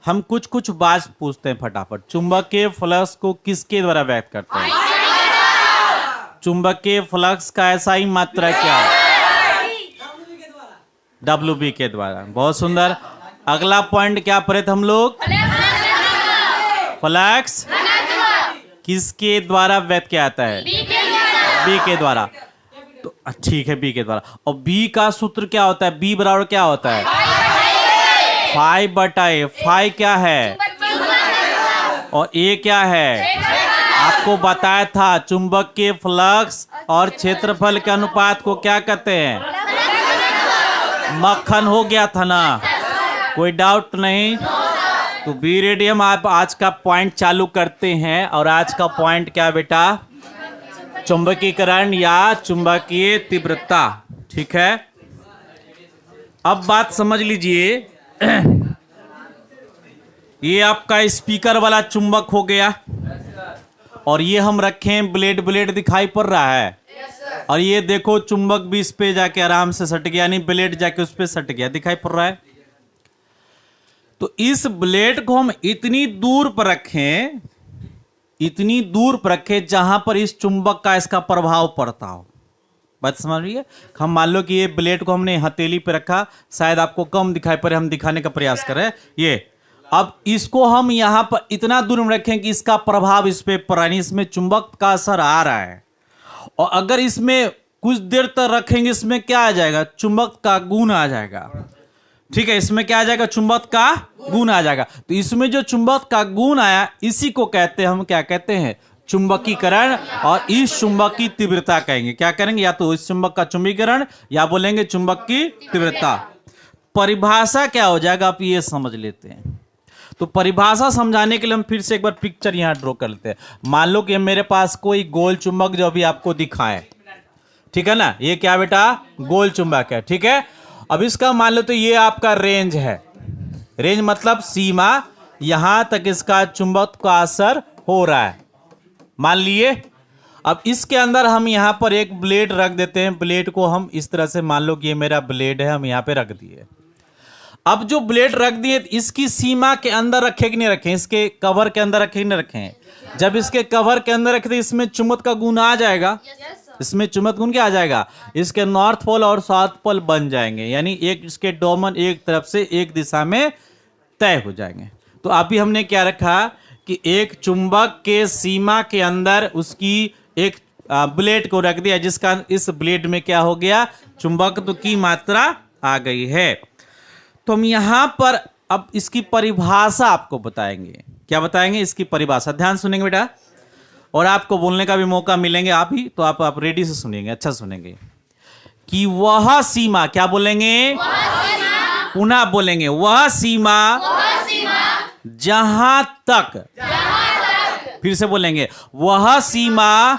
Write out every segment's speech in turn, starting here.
हम कुछ कुछ बात पूछते हैं फटाफट। चुंबकीय फ्लक्स को किसके द्वारा व्यक्त करते हैं? चुंबकीय फ्लक्स का एसआई मात्रा क्या है? WB के द्वारा। बहुत सुंदर। अगला पॉइंट क्या पढ़े थे हम लोग? फ्लक्स किसके द्वारा व्यक्त किया जाता है? बी के द्वारा। तो ठीक है, बी के द्वारा। और बी का सूत्र क्या होता है? बी बराबर क्या होता है? फाई बटा ए। फाई क्या है और ए क्या है? आपको बताया था चुंबकीय फ्लक्स और क्षेत्रफल के अनुपात को क्या कहते हैं? मक्खन हो गया था ना, कोई डाउट नहीं। तो बी रेडी। हम आप आज का पॉइंट चालू करते हैं। और आज का पॉइंट क्या बेटा? चुंबकीकरण या चुंबकीय तीव्रता। ठीक है, अब बात समझ लीजिए। ये आपका स्पीकर वाला चुंबक हो गया और ये हम रखें ब्लेड दिखाई पड़ रहा है। और ये देखो चुंबक भी इस पे जाके आराम से सट गया, यानी ब्लेड जाके उस पे सट गया, दिखाई पड़ रहा है। तो इस ब्लेड को हम इतनी दूर पर रखें, इतनी दूर पर रखें जहां पर इस चुंबक का इसका प्रभाव पड़ता हो। बात समझ रही है? हम मान लो कि ये ब्लेड को हमने हथेली पे रखा, शायद आपको कम दिखाई पड़े, हम दिखाने का प्रयास करें। ये अब इसको हम यहां पर इतना दूर में रखें कि इसका प्रभाव इस पे पड़ा नहीं, इसमें चुंबक का असर आ रहा है। और अगर इसमें कुछ देर तक रखेंगे, इसमें क्या आ जाएगा? चुंबक का गुण आ जाएगा। ठीक है, इसमें क्या आ जाएगा? चुंबक का गुण आ जाएगा। तो इसमें जो चुंबक का गुण आया, इसी को कहते हैं, हम क्या कहते हैं? चुंबकीकरण। और इस चुंबक की तीव्रता कहेंगे। क्या करेंगे? या तो इस चुंबक का चुंबकीकरण या बोलेंगे चुंबक की तीव्रता। परिभाषा क्या हो जाएगा, आप ये समझ लेते हैं। तो परिभाषा समझाने के लिए हम फिर से एक बार पिक्चर यहां ड्रॉ कर लेते हैं। मान लो कि मेरे पास कोई गोल चुंबक जो अभी आपको दिखाए, ठीक है ना? ये क्या बेटा? गोल चुंबक है। ठीक है, अब इसका मान लो तो ये आपका रेंज है। रेंज मतलब सीमा, यहां तक इसका चुंबक का असर हो रहा है, मान लिए। अब इसके अंदर हम यहां पर एक ब्लेड रख देते हैं। ब्लेड को हम इस तरह से, मान लो कि ये मेरा ब्लेड है, हम यहां पे रख दिए। अब जो ब्लेड रख दिए, इसकी सीमा के अंदर रखे कि नहीं रखें? इसके कवर के अंदर रखे कि नहीं रखें? जब इसके कवर के अंदर रखे, इसमें चुंबक का गुण आ जाएगा। इसमें चुंबक गुण क्या आ जाएगा? इसके नॉर्थ पोल और साउथ पोल बन जाएंगे, यानी एक इसके डोमेन एक तरफ से एक दिशा में तय हो जाएंगे। तो अभी हमने क्या रखा कि एक चुंबक के सीमा के अंदर उसकी एक ब्लेड को रख दिया, जिसका इस ब्लेड में क्या हो गया? चुंबकत्व की मात्रा आ गई है। तो हम यहां पर अब इसकी परिभाषा आपको बताएंगे। क्या बताएंगे? इसकी परिभाषा। ध्यान सुनेंगे बेटा, और आपको बोलने का भी मौका मिलेंगे आप ही, तो आप रेडी से सुनेंगे, अच्छा सुनेंगे। कि वह सीमा, क्या बोलेंगे? पुनः बोलेंगे, वह सीमा जहां तक, फिर से बोलेंगे, वह सीमा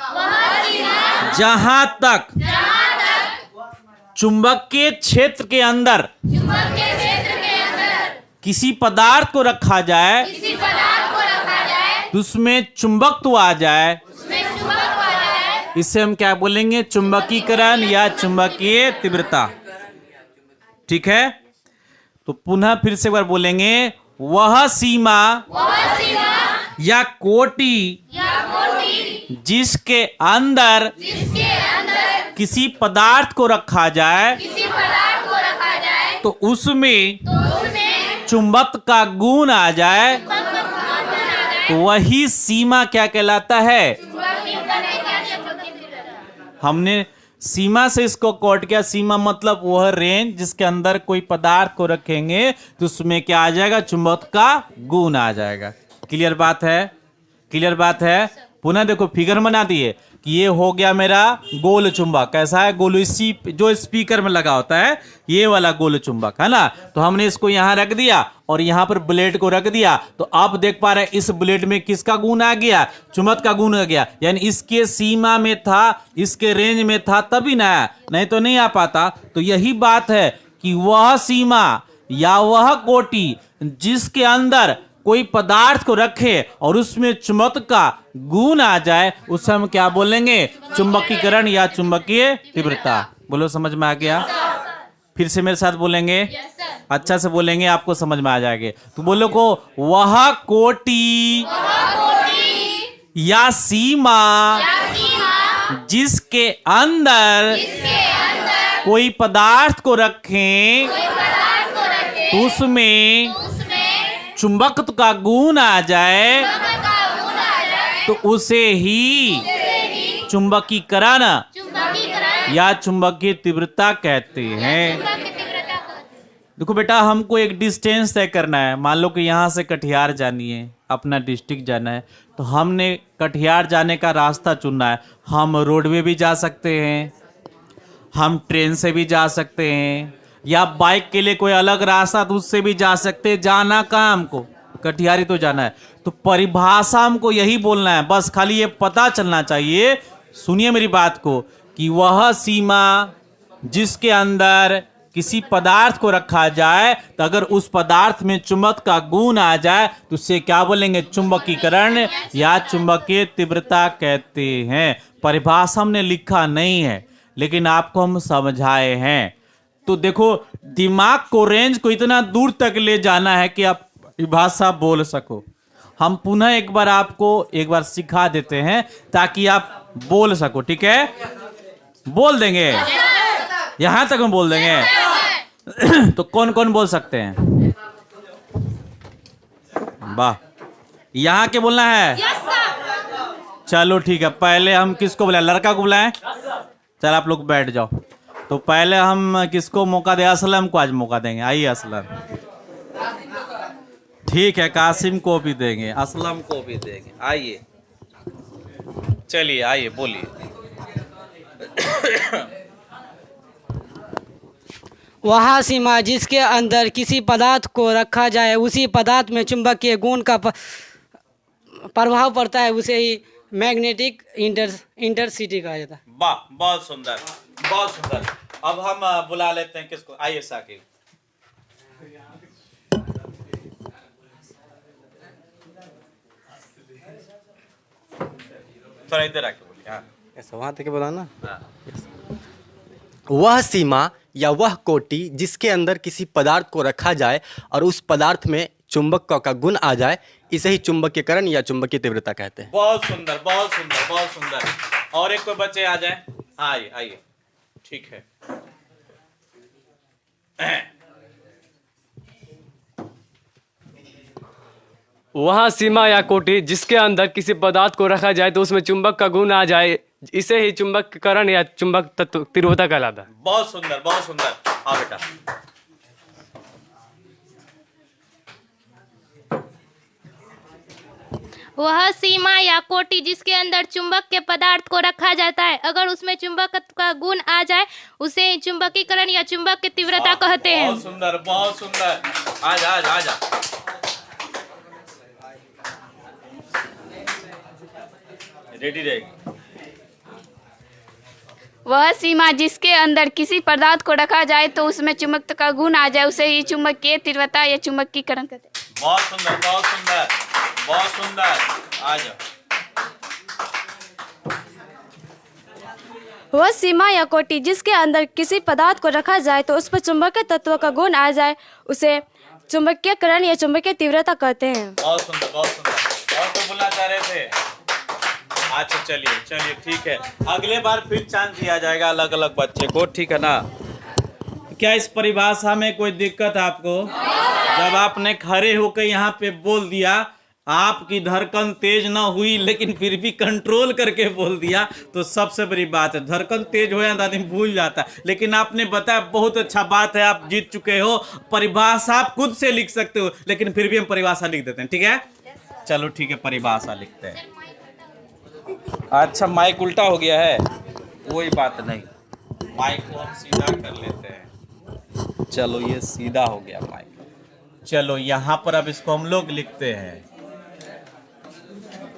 जहां तक चुंबकीय क्षेत्र के अंदर किसी पदार्थ को रखा जाए, तो उसमें चुंबकत्व आ जाए, इसे हम क्या बोलेंगे? चुंबकीकरण या चुंबकीय तीव्रता। ठीक है, तो पुनः फिर से एक बार बोलेंगे, वह सीमा या कोटि जिसके अंदर किसी पदार्थ को रखा जाए, तो उसमें चुंबक का गुण आ जाए, तो वही सीमा क्या कहलाता है? हमने सीमा से इसको कोट किया। सीमा मतलब वह रेंज जिसके अंदर कोई पदार्थ को रखेंगे तो उसमें क्या आ जाएगा? चुंबक का गुण आ जाएगा। क्लियर बात है? क्लियर बात है? पुनः देखो फिगर बना दिए कि ये हो गया मेरा गोल चुंबक। कैसा है? गोल, इसी जो स्पीकर में लगा होता है, ये वाला गोल चुंबक है ना। तो हमने इसको यहां रख दिया और यहां पर ब्लेड को रख दिया। तो आप देख पा रहे हैं इस ब्लेड में किसका गुण आ गया? चुंबक का गुण आ गया। यानी इसके सीमा में था, इसके रेंज में था, तभी ना आया, नहीं तो नहीं आ पाता। तो यही बात है कि वह सीमा या वह कोटि जिसके अंदर कोई पदार्थ को रखे और उसमें चुंबक का गुण आ जाए, उसे हम क्या बोलेंगे? चुंबकीकरण या चुंबकीय तीव्रता। बोलो, समझ में आ गया? फिर से मेरे साथ बोलेंगे, यस सर। अच्छा से बोलेंगे, आपको समझ में आ जाएंगे। तो बोलो को, वह कोटि या सीमा जिसके अंदर कोई पदार्थ को रखें तो उसमें चुंबकत्व का गुण आ जाए तो उसे ही चुंबकीकरण या चुंबकीय तीव्रता कहते हैं। देखो बेटा, हमको एक डिस्टेंस तय करना है। मान लो कि यहाँ से कटिहार जानी है, अपना डिस्ट्रिक्ट जाना है, तो हमने कटिहार जाने का रास्ता चुनना है। हम रोडवे भी जा सकते हैं, हम ट्रेन से भी जा सकते हैं, या बाइक के लिए कोई अलग रास्ता तो उससे भी जा सकते हैं। जाना कहाँ हमको, कटिहारी तो जाना है। तो परिभाषा हमको यही बोलना है, बस खाली ये पता चलना चाहिए, सुनिए मेरी बात को, कि वह सीमा जिसके अंदर किसी पदार्थ को रखा जाए तो अगर उस पदार्थ में चुंबक का गुण आ जाए तो उससे क्या बोलेंगे, चुंबकीकरण या चुंबकीय तीव्रता कहते हैं। परिभाषा हमने लिखा नहीं है, लेकिन आपको हम समझाए हैं। तो देखो, दिमाग को, रेंज को इतना दूर तक ले जाना है कि आप भाषा बोल सको। हम पुनः एक बार सिखा देते हैं ताकि आप बोल सको, ठीक है? बोल देंगे, यहां तक हम बोल देंगे। तो कौन कौन बोल सकते हैं? वाह, यहां के बोलना है? चलो ठीक है, पहले हम किसको बुलाएं? लड़का को बुलाएं? चल आप लोग बैठ जाओ। तो पहले हम किसको मौका दें? असलम को आज मौका देंगे। आइए असलम। ठीक है, कासिम को भी देंगे, असलम को भी देंगे। आइए, चलिए आइए, बोलिए। वह सीमा जिसके अंदर किसी पदार्थ को रखा जाए उसी पदार्थ में चुंबकीय गुण का प्रभाव पड़ता है, उसे ही मैग्नेटिक इंटरसिटी कहा जाता है। वाह, बहुत सुंदर, बहुत सुंदर। अब हम बुला लेते हैं किसको? आइए साकिब। थोड़ा इधर आके बोलिए। हाँ, ऐसा वहां तक बोला ना। हाँ। वह सीमा या वह कोटि जिसके अंदर किसी पदार्थ को रखा जाए और उस पदार्थ में चुंबक का गुण आ जाए, इसे ही चुंबकीकरण या चुंबकीय तीव्रता कहते हैं। बहुत सुंदर, बहुत सुंदर, बहुत सुंदर। और एक कोई बच्चे आ जाए। आइए आइए, ठीक है। वह सीमा या कोटि जिसके अंदर किसी पदार्थ को रखा जाए तो उसमें चुंबक का गुण आ जाए, इसे ही चुंबकीकरण या चुंबक तीव्रता कहलाता है। बहुत सुंदर, बहुत सुंदर। हाँ बेटा। वह सीमा या कोटि जिसके अंदर चुंबक के पदार्थ को रखा जाता है, अगर उसमें चुंबक का गुण आ जाए उसे ही चुंबकीकरण या चुंबक की तीव्रता कहते हैं। बहुत सुंदर, बहुत सुंदर। आजा आजा आजा। रेडी रहेगी। वह सीमा जिसके अंदर किसी पदार्थ को रखा जाए तो उसमें चुंबक का गुण आ जाए, उसे ही चुंबकीय तीव्रता या चुंबकीकरण कहते हैं। बहुत सुंदर, बहुत सुंदर, बहुत सुंदर। आ जाओ। वह सीमा या कोटि जिसके अंदर किसी पदार्थ को रखा जाए तो उस पर चुंबकीय तत्व का गुण आ जाए, उसे चुंबकीयकरण या चुंबकीय तीव्रता कहते हैं। बहुत सुंदर, बहुत सुंदर। और तो बोलना चाह रहे थे? अच्छा, चलिए चलिए, ठीक है। अगले बार फिर चांस दिया जाएगा अलग अलग बच्चे को, ठीक है ना? क्या इस परिभाषा में कोई दिक्कत आपको? जब आपने खड़े होकर यहाँ पे बोल दिया, आपकी धड़कन तेज ना हुई लेकिन फिर भी कंट्रोल करके बोल दिया, तो सबसे बड़ी बात है। धड़कन तेज हो जाता आदमी भूल जाता है, लेकिन आपने बताया, बहुत अच्छा बात है, आप जीत चुके हो। परिभाषा आप खुद से लिख सकते हो, लेकिन फिर भी हम परिभाषा लिख देते हैं, ठीक है? चलो ठीक है, परिभाषा लिखते हैं। अच्छा, माइक उल्टा हो गया है, कोई बात नहीं, माइक को हम सीधा कर लेते हैं। चलो, ये सीधा हो गया माइक। चलो, यहाँ पर अब इसको हम लोग लिखते हैं।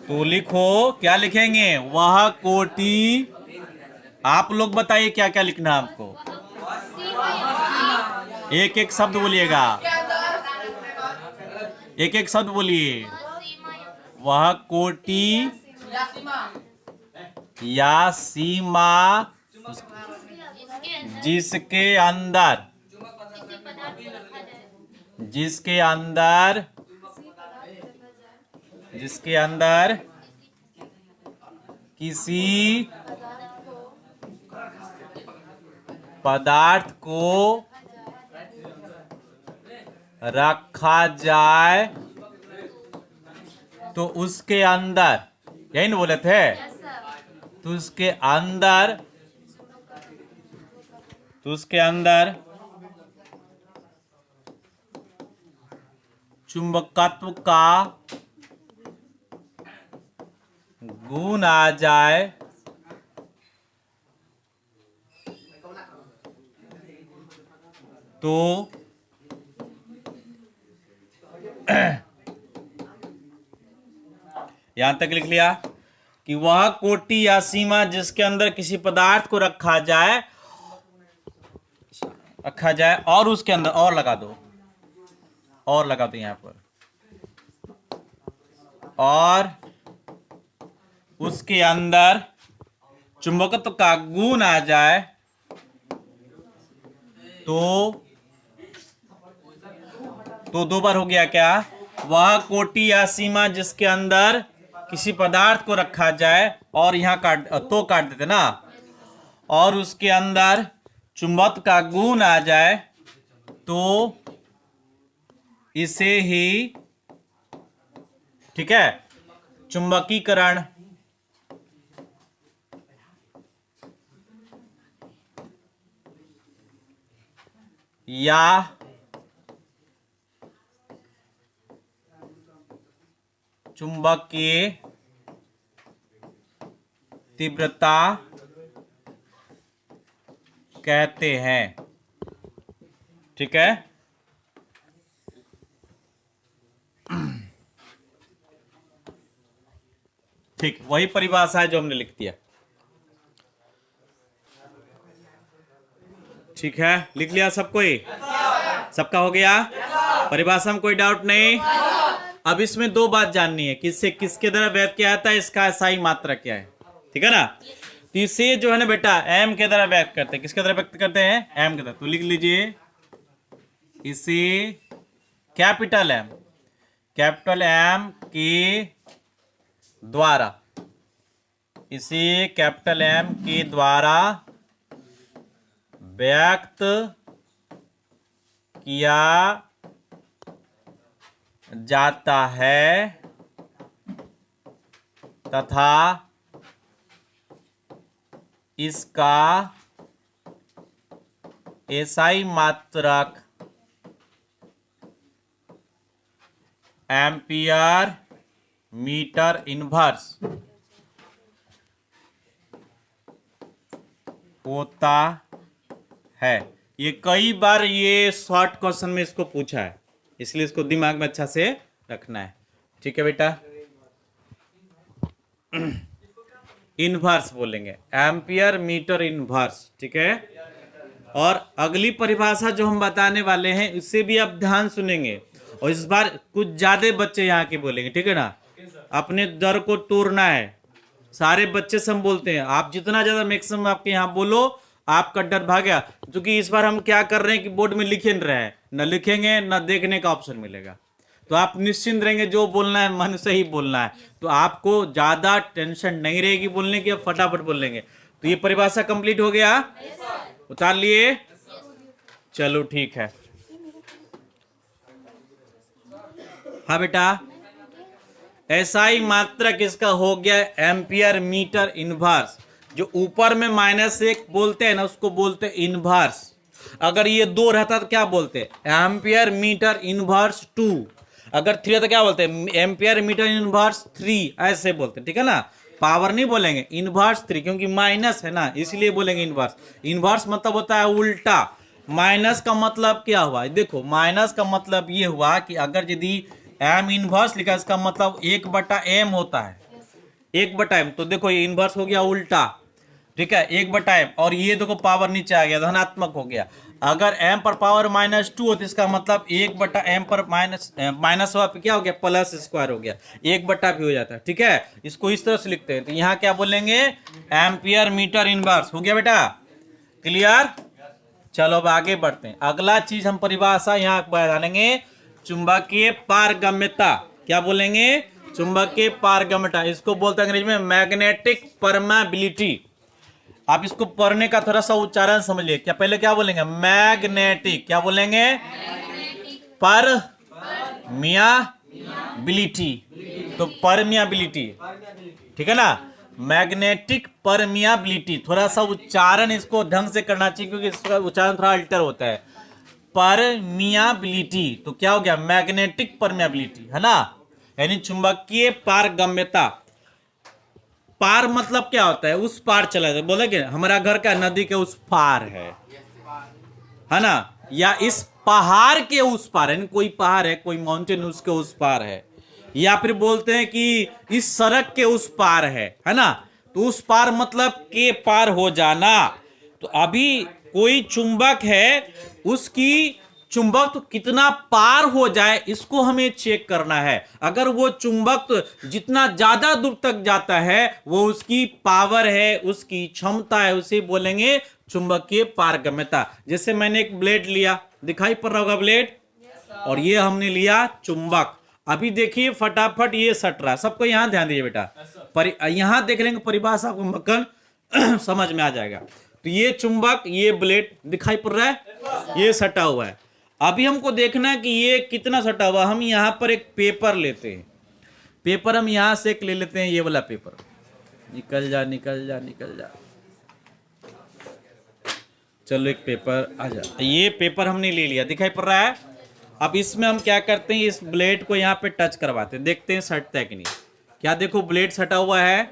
तो लिखो, क्या लिखेंगे? वह कोटि। आप लोग बताइए क्या क्या लिखना है आपको। एक एक शब्द बोलिएगा, एक एक शब्द बोलिए। वह कोटि या सीमा जिसके अंदर जिसके अंदर किसी पदार्थ को रखा जाए तो उसके अंदर, यही ना बोले थे, तो उसके अंदर चुंबकत्व का गुण आ जाए तो यहां तक लिख लिया कि वह कोटि या सीमा जिसके अंदर किसी पदार्थ को रखा जाए और उसके अंदर और लगा दो यहां पर, और उसके अंदर चुंबकत्व का गुण आ जाए तो दो बार हो गया क्या? वह कोटि या सीमा जिसके अंदर किसी पदार्थ को रखा जाए, और यहां काट देते ना, और उसके अंदर चुंबकत्व का गुण आ जाए तो इसे ही, ठीक है, चुंबकीकरण या चुंबकीय तीव्रता कहते हैं। ठीक है, ठीक, वही परिभाषा है जो हमने लिख दिया। ठीक है, लिख लिया सबको ही? सबका हो गया? परिभाषा में कोई डाउट नहीं? अब इसमें दो बात जाननी है, किसके द्वारा व्यक्त किया जाता है, इसका SI मात्रा क्या है। ठीक है ना, तो इसे जो है ना बेटा M के द्वारा व्यक्त करते हैं। किसके द्वारा व्यक्त करते हैं? M के द्वारा। तो लिख लीजिए इसे कैपिटल M के द्वारा, इसे कैपिटल M के द्वारा व्यक्त किया जाता है तथा इसका SI मात्रक एम्पियर मीटर इनवर्स होता है। ये कई बार ये शॉर्ट क्वेश्चन में इसको पूछा है, इसलिए इसको दिमाग में अच्छा से रखना है। ठीक है बेटा, इनवर्स बोलेंगे, एम्पियर मीटर इनवर्स। ठीक है, और अगली परिभाषा जो हम बताने वाले हैं इससे भी आप ध्यान सुनेंगे, और इस बार कुछ ज्यादा बच्चे यहाँ के बोलेंगे। ठीक है ना, अपने डर को तोड़ना है। सारे बच्चे से हम बोलते हैं, आप जितना ज्यादा मैक्सिमम आपके यहाँ बोलो आपका डर भागेगा। क्योंकि इस बार हम क्या कर रहे हैं कि बोर्ड में लिखे नहीं रहे हैं, न लिखेंगे न देखने का ऑप्शन मिलेगा। तो आप निश्चिंत रहेंगे, जो बोलना है मन से ही बोलना है, तो आपको ज्यादा टेंशन नहीं रहेगी बोलने की, फटाफट बोल लेंगे। तो ये परिभाषा कंप्लीट हो गया, उतार लिए? चलो ठीक है। हाँ बेटा, SI मात्रा किसका हो गया? Ampere metre inverse. जो ऊपर में -1 बोलते हैं ना, उसको बोलते हैं इनवर्स। अगर ये 2 रहता तो क्या बोलते हैं? Ampere metre inverse 2। अगर 3 रहता क्या बोलते हैं? एम्पियर मीटर इनवर्स 3, ऐसे बोलते हैं। ठीक है ना, पावर नहीं बोलेंगे, इनवर्स 3, क्योंकि माइनस है ना, इसलिए बोलेंगे इनवर्स। इनवर्स मतलब होता है उल्टा। माइनस का मतलब क्या हुआ? देखो, माइनस का मतलब ये हुआ कि अगर यदि M इनवर्स लिखा, इसका मतलब 1/m होता है, 1/m। तो देखो ये इनवर्स हो गया उल्टा। ठीक है, 1/m, और ये देखो पावर नीचे आ गया, धनात्मक हो गया। अगर m पर पावर -2 हो तो इसका मतलब 1/m पर माइनस हुआ, क्या हो गया? प्लस स्क्वायर हो गया, 1/, भी हो जाता है। ठीक है, इसको इस तरह से लिखते हैं। तो यहाँ क्या बोलेंगे? Ampere metre inverse. हो गया बेटा, क्लियर? चलो अब आगे बढ़ते हैं। अगला चीज हम परिभाषा यहाँ डालेंगे, चुंबकीय पारगम्यता। क्या बोलेंगे? चुंबकीय पारगम्यता। इसको बोलते हैं अंग्रेजी में मैग्नेटिक परमेबिलिटी। आप इसको पढ़ने का थोड़ा सा उच्चारण समझ लिए। क्या पहले क्या बोलेंगे? मैग्नेटिक। क्या बोलेंगे? परमियाबिलिटी। तो परमियाबिलिटी, ठीक है ना? Magnetic permeability. थोड़ा सा उच्चारण इसको ढंग से करना चाहिए क्योंकि इसका उच्चारण थोड़ा अल्टर होता है। परमियाबिलिटी तो क्या हो गया? मैग्नेटिक परमियाबिलिटी, है ना? यानी चुंबकीय पारगम्यता। पार मतलब क्या होता है? उस पार चला जाए। बोलेंगे हमारा घर का नदी के उस पार है ना? या इस पहाड़ के उस पार, यानी कोई पहाड़ है, कोई माउंटेन उसके उस पार है। या फिर बोलते हैं कि इस सड़क के उस पार है ना? तो उस पार मतलब के पार हो जाना। तो अभी कोई चुंबक है, उसकी चुंबक तो कितना पार हो जाए इसको हमें चेक करना है। अगर वो चुंबक जितना ज्यादा दूर तक जाता है वो उसकी पावर है, उसकी क्षमता है, उसे बोलेंगे चुंबकीय पारगम्यता। जैसे मैंने एक ब्लेड लिया, दिखाई पड़ रहा होगा ब्लेड, और ये हमने लिया चुंबक। अभी देखिए फटाफट ये सट रहा है। सबको यहाँ ध्यान दीजिए बेटा, यहाँ देख लेंगे परिभाषा को मक्कन समझ में आ जाएगा। तो ये चुंबक, ये ब्लेड दिखाई पड़ रहा है, ये सटा हुआ है। अभी हमको देखना है कि ये कितना सटा हुआ। हम यहाँ पर एक पेपर लेते हैं। पेपर हम यहाँ से एक ले लेते हैं, ये वाला पेपर। निकल जा निकल जा निकल जा। चलो एक पेपर आ जा। ये पेपर हमने ले लिया, दिखाई पड़ रहा है। अब इसमें हम क्या करते हैं? इस ब्लेड को यहाँ पे टच करवाते हैं, देखते हैं सटता है कि नहीं। क्या देखो ब्लेड सटा हुआ है,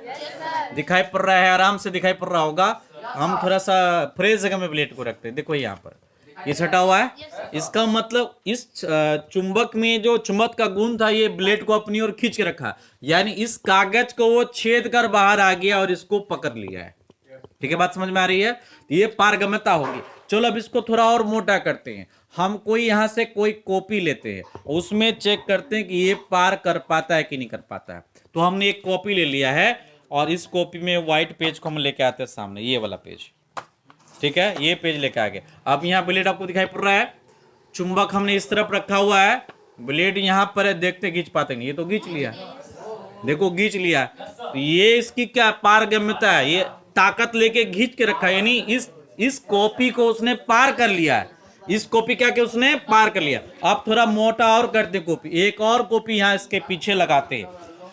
दिखाई पड़ रहा है, आराम से दिखाई पड़ रहा होगा। हम थोड़ा सा फ्रेश जगह में ब्लेड को रखते हैं। देखो यहाँ पर ये सटा हुआ है। इसका मतलब इस चुंबक में जो चुंबक का गुण था, ये ब्लेड को अपनी ओर खींच के रखा, यानी इस कागज को वो छेद कर बाहर आ गया और इसको पकड़ लिया है। ठीक है, बात समझ में आ रही है? ये पारगम्यता होगी। चलो अब इसको थोड़ा और मोटा करते हैं। हम कोई यहाँ से कोई कॉपी लेते हैं, उसमें चेक करते हैं कि ये पार कर पाता है कि नहीं कर पाता है। तो हमने एक कॉपी ले लिया है और इस कॉपी में व्हाइट पेज को हम लेके आते हैं सामने, ये वाला पेज। ठीक है, ये पेज लेके आ गए। अब यहाँ ब्लेड आपको दिखाई पड़ रहा है, चुंबक हमने इस तरफ रखा हुआ है, ब्लेड यहाँ पर है, देखते खींच पाते नहीं। ये तो खींच लिया, देखो खींच लिया। तो ये इसकी क्या पारगम्यता है? ये ताकत लेके खींच के रखा है, यानी इस कॉपी को उसने पार कर लिया है। इस कॉपी क्या कि उसने पार कर लिया। अब थोड़ा मोटा और करते कॉपी, एक और कॉपी यहाँ इसके पीछे लगाते हैं।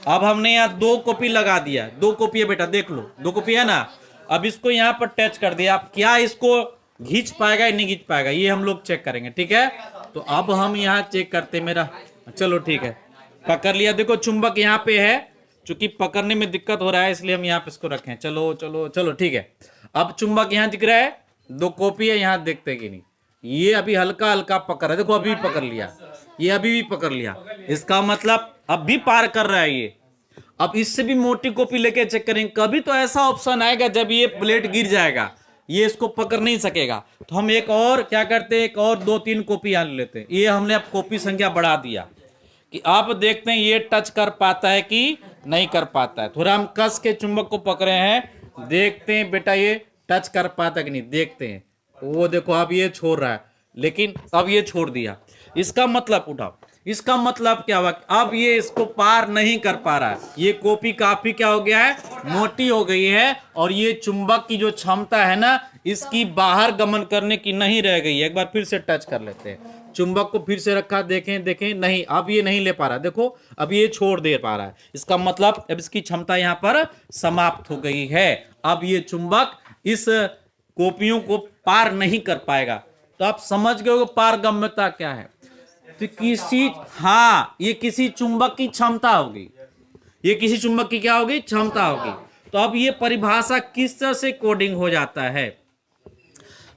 अब हमने यहाँ 2 कॉपी लगा दिया, 2 कॉपी है बेटा, देख लो 2 कॉपी है ना। अब इसको यहाँ पर टच कर दिया। अब क्या इसको खींच पाएगा या नहीं खींच पाएगा, ये हम लोग चेक करेंगे। ठीक है, तो अब हम यहाँ चेक करते हैं। मेरा चलो ठीक है, पकड़ लिया। देखो चुंबक यहाँ पे है, चूंकि पकड़ने में दिक्कत हो रहा है इसलिए हम यहाँ पे इसको रखें। चलो चलो चलो ठीक है। अब चुंबक यहाँ दिख रहा है, 2 कॉपी है, यहाँ देखते कि नहीं। ये अभी हल्का हल्का पकड़ रहा है, देखो अभी भी पकड़ लिया, ये अभी भी पकड़ लिया। इसका मतलब अब भी पार कर रहा है ये। अब इससे भी मोटी कॉपी लेके चेक करेंगे। कभी तो ऐसा ऑप्शन आएगा जब ये प्लेट गिर जाएगा, ये इसको पकड़ नहीं सकेगा। तो हम एक और क्या करते हैं, एक और 2-3 कॉपी यहाँ लेते हैं। ये हमने अब कॉपी संख्या बढ़ा दिया कि आप देखते हैं ये टच कर पाता है कि नहीं कर पाता है। थोड़ा हम कस के चुंबक को पकड़े हैं, देखते हैं बेटा ये टच कर पाता है कि नहीं, देखते हैं। वो देखो अब ये छोड़ रहा है, लेकिन अब ये छोड़ दिया। इसका मतलब उठाओ, इसका मतलब क्या हुआ? अब ये इसको पार नहीं कर पा रहा है। ये कॉपी काफी क्या हो गया है, मोटी हो गई है, और ये चुंबक की जो क्षमता है ना, इसकी बाहर गमन करने की नहीं रह गई है। एक बार फिर से टच कर लेते हैं, चुंबक को फिर से रखा, देखें देखें, नहीं, अब ये नहीं ले पा रहा। देखो अब ये छोड़ दे पा रहा है। इसका मतलब अब इसकी क्षमता यहाँ पर समाप्त हो गई है। अब ये चुंबक इस कॉपियों को पार नहीं कर पाएगा। तो आप समझ गए पारगम्यता क्या है। तो ये किसी चुंबक की क्षमता होगी, ये किसी चुंबक की क्या होगी, क्षमता होगी। तो अब ये परिभाषा किस तरह से कोडिंग हो जाता है?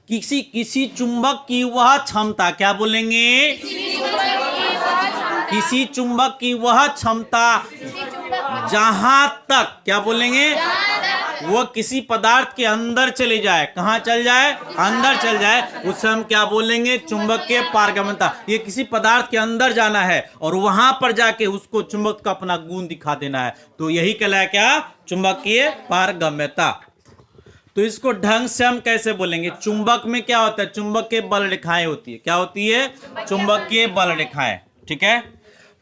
किसी चुंबक की वह क्षमता, क्या बोलेंगे, किसी चुंबक की वह क्षमता जहां तक, क्या बोलेंगे, वो किसी पदार्थ के अंदर चली जाए। कहां चल जाए, अंदर चल जाए, उसे हम क्या बोलेंगे, चुंबकीय पारगम्यता। ये किसी पदार्थ के अंदर जाना है और वहां पर जाके उसको चुंबक का अपना गुण दिखा देना है। तो यही कहलाया क्या, चुंबकीय पारगम्यता। तो इसको ढंग से हम कैसे बोलेंगे? चुंबक में क्या होता है? चुंबक के बल रेखाएं होती है। क्या होती है? चुंबकीय बल रेखाएं। ठीक है,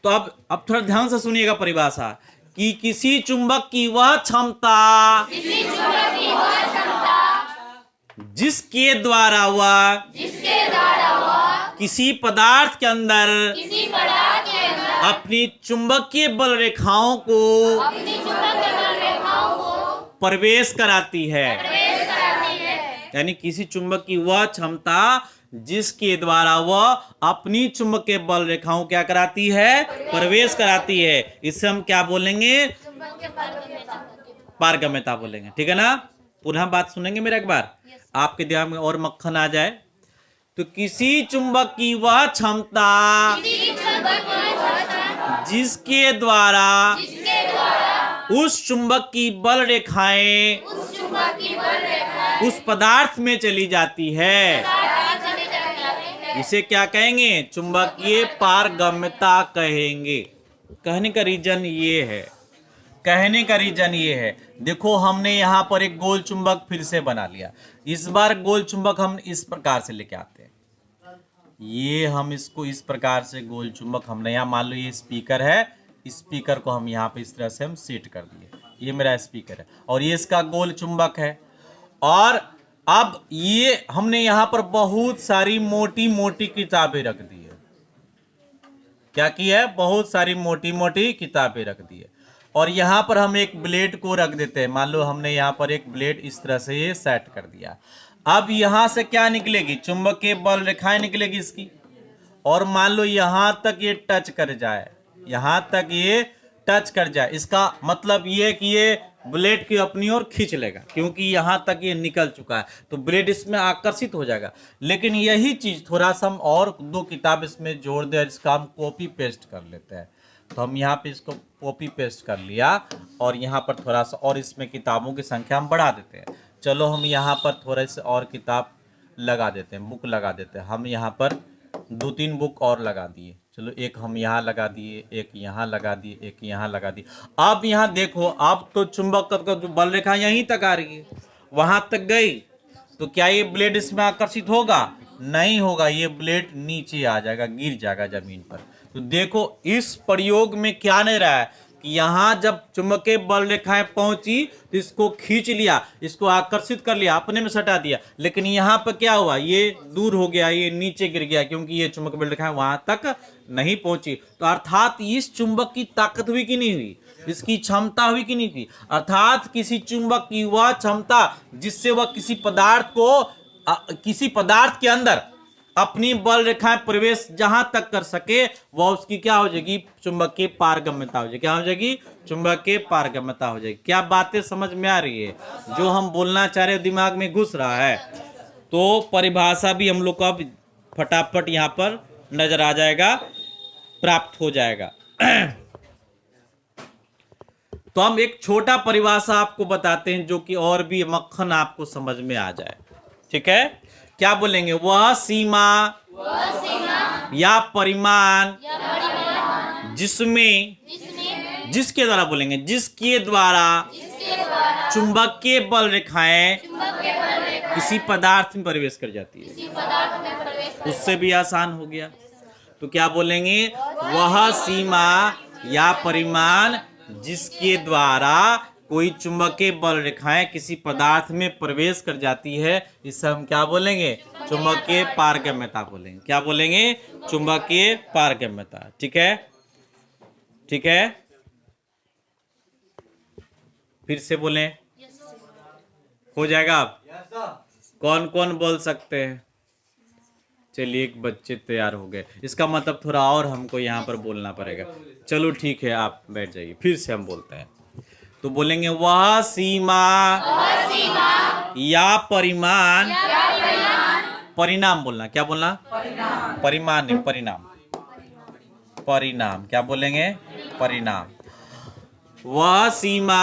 तो अब थोड़ा ध्यान से सुनिएगा परिभाषा कि किसी चुंबक की वह क्षमता जिसके द्वारा वह किसी पदार्थ के अंदर अपनी चुंबकीय बल रेखाओं को प्रवेश कराती है। यानी किसी चुंबक की वह क्षमता जिसके द्वारा वह अपनी चुंबकीय बल रेखाओं क्या कराती है? प्रवेश कराती है। इससे हम क्या बोलेंगे? पारगम्यता बोलेंगे। ठीक है ना? पुनः बात सुनेंगे मेरा एक बार, आपके दिमाग में और मक्खन आ जाए। तो किसी चुंबक की वह क्षमता जिसके द्वारा उस चुंबक की बल रेखाएं उस पदार्थ में चली जाती है, इसे क्या कहेंगे? चुंबकीय पारगम्यता कहेंगे। कहने का रीजन ये है, कहने का रीजन ये है, देखो हमने यहाँ पर एक गोल चुंबक फिर से बना लिया। इस बार गोल चुंबक हम इस प्रकार से लेके आते हैं। ये हम इसको इस प्रकार से गोल चुंबक हमने यहाँ, मान लो ये स्पीकर है, स्पीकर को हम यहाँ पे इस तरह से हम सेट कर दिए। ये मेरा स्पीकर है और ये इसका गोल चुंबक है। और अब ये हमने यहाँ पर बहुत सारी मोटी मोटी किताबें रख दी है। क्या की है? बहुत सारी मोटी मोटी किताबें रख दी है। और यहाँ पर हम एक ब्लेड को रख देते हैं। मान लो हमने यहाँ पर एक ब्लेड इस तरह से ये सेट कर दिया। अब यहाँ से क्या निकलेगी? चुंबकीय बल रेखाएं निकलेगी इसकी। और मान लो यहाँ तक ये टच कर जाए, यहाँ तक ये टच कर जाए, इसका मतलब ये कि ये ब्लेड की अपनी ओर खींच लेगा, क्योंकि यहाँ तक ये निकल चुका है, तो ब्लेड इसमें आकर्षित हो जाएगा। लेकिन यही चीज थोड़ा सा हम और 2 किताब इसमें जोड़ दे, इसका हम कॉपी पेस्ट कर लेते हैं। तो हम यहाँ पे इसको कॉपी पेस्ट कर लिया और यहाँ पर थोड़ा सा और इसमें किताबों की संख्या हम बढ़ा देते हैं। चलो हम यहाँ पर थोड़े से और किताब लगा देते हैं, बुक लगा देते हैं। हम यहाँ पर 2-3 बुक और लगा दिए। चलो एक हम यहाँ लगा दिए, एक यहाँ लगा दिए, एक यहाँ लगा दिए। अब यहाँ देखो, अब तो चुंबक का जो बल रेखा यहीं तक आ रही है, वहां तक गई, तो क्या ये ब्लेड इसमें आकर्षित होगा? नहीं होगा। ये ब्लेड नीचे आ जाएगा, गिर जाएगा जमीन पर। तो देखो इस प्रयोग में क्या नहीं रहा है कि यहाँ जब चुंबकीय बल रेखाएं पहुंची तो इसको खींच लिया, इसको आकर्षित कर लिया, अपने में सटा दिया। लेकिन यहाँ पर क्या हुआ? ये दूर हो गया, ये नीचे गिर गया, क्योंकि ये चुंबकीय बल रेखाएं वहां तक नहीं पहुंची। तो अर्थात इस चुंबक की ताकत हुई कि नहीं हुई? इसकी क्षमता हुई कि नहीं थी? अर्थात किसी चुंबक की वह क्षमता जिससे वह किसी पदार्थ के अंदर अपनी बल रेखाएं प्रवेश जहां तक कर सके, वह उसकी क्या हो जाएगी? चुंबकीय पारगम्यता हो जाएगी। क्या हो जाएगी? चुंबकीय पारगम्यता हो जाएगी। क्या बातें समझ में आ रही है? जो हम बोलना चाह रहे दिमाग में घुस रहा है। तो परिभाषा भी हम लोग को अब फटाफट यहाँ पर नजर आ जाएगा, प्राप्त हो जाएगा। तो हम एक छोटा परिभाषा आपको बताते हैं जो कि और भी मक्खन आपको समझ में आ जाए। ठीक है, क्या बोलेंगे? वह सीमा या परिमाण जिसमें, जिसके द्वारा बोलेंगे, जिसके द्वारा चुंबकीय बल रेखाएं किसी पदार्थ में प्रवेश कर जाती है। उससे भी आसान हो गया। तो क्या बोलेंगे? वह सीमा या परिमाण जिसके द्वारा कोई चुंबकीय बल रेखाएं किसी पदार्थ में प्रवेश कर जाती है, इसे हम क्या बोलेंगे? चुंबकीय पारगम्यता बोलेंगे। क्या बोलेंगे? चुंबकीय पारगम्यता। ठीक है, ठीक है, फिर से बोलें, हो जाएगा। आप कौन कौन बोल सकते हैं? चलिए, एक बच्चे तैयार हो गए। इसका मतलब थोड़ा और हमको यहाँ पर बोलना पड़ेगा। चलो ठीक है, आप बैठ जाइए, फिर से हम बोलते हैं। तो बोलेंगे वह सीमा या परिमाण, परिणाम बोलना। क्या बोलना? परिमाण नहीं, परिणाम, परिणाम। क्या बोलेंगे? परिणाम। वह सीमा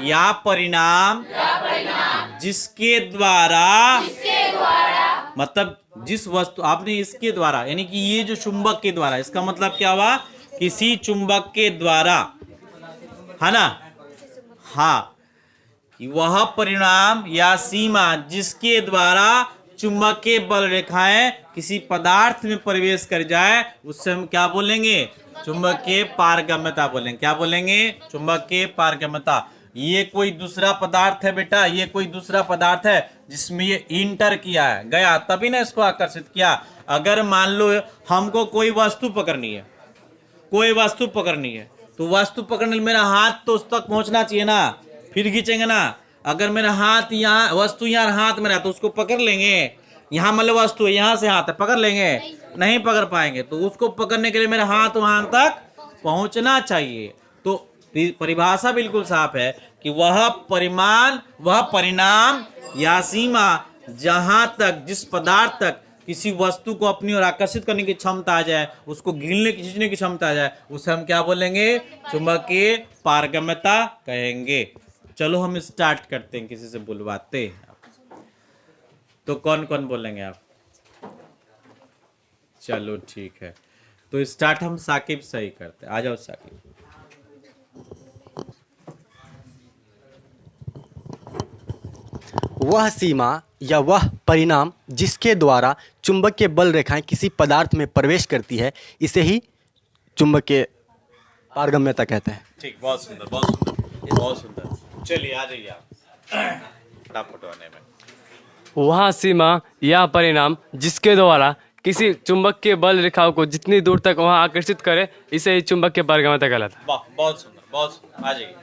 या परिणाम जिसके द्वारा, मतलब जिस वस्तु आपने इसके द्वारा, यानी कि ये जो चुंबक के द्वारा, इसका मतलब क्या हुआ? किसी चुंबक के द्वारा, है ना? हाँ, वह परिणाम या सीमा जिसके द्वारा चुंबकीय बल रेखाएं किसी पदार्थ में प्रवेश कर जाए उससे हम क्या बोलेंगे? चुंबकीय पारगम्यता बोलेंगे। क्या बोलेंगे? चुंबकीय पारगम्यता। ये कोई दूसरा पदार्थ है बेटा, ये कोई दूसरा पदार्थ है जिसमें ये इंटर किया है, गया तभी ना इसको आकर्षित किया। अगर मान लो हमको कोई वस्तु पकड़नी है, कोई वस्तु पकड़नी है, तो वस्तु पकड़ने में मेरा हाथ तो उस तक पहुंचना चाहिए ना, फिर खींचेंगे ना। अगर मेरा हाथ यहाँ, वस्तु यहाँ हाथ में रहा तो उसको पकड़ लेंगे। यहाँ मतलब वस्तु है, यहाँ से हाथ है, पकड़ लेंगे? नहीं पकड़ पाएंगे। तो उसको पकड़ने के लिए मेरा हाथ वहां तक पहुंचना चाहिए। तो परिभाषा बिल्कुल साफ है कि वह परिणाम या सीमा जहां तक, जिस पदार्थ तक किसी वस्तु को अपनी ओर आकर्षित करने की क्षमता आ जाए, उसको खींचने की क्षमता आ जाए, उसे हम क्या बोलेंगे? चुंबकीय पारगम्यता कहेंगे। चलो हम स्टार्ट करते हैं, किसी से बुलवाते हैं। तो कौन कौन बोलेंगे आप? चलो ठीक है, तो स्टार्ट हम साकिब सही करते हैं। आ जाओ साकिब। वह सीमा या वह परिणाम जिसके द्वारा चुंबकीय बल रेखाएं किसी पदार्थ में प्रवेश करती है, इसे ही चुंबकीय पारगम्यता कहते हैं। ठीक, बहुत सुंदर, बहुत सुंदर, बहुत सुंदर। चलिए आ जाइए आप फटाफट आने में। वह सीमा या परिणाम जिसके द्वारा किसी चुंबकीय बल रेखाओं को जितनी दूर तक वहाँ आकर्षित करे, इसे ही चुंबकीय पारगम्यता कहलाता है। वाह, बहुत सुंदर, बहुत सुंदर। आ जाइए।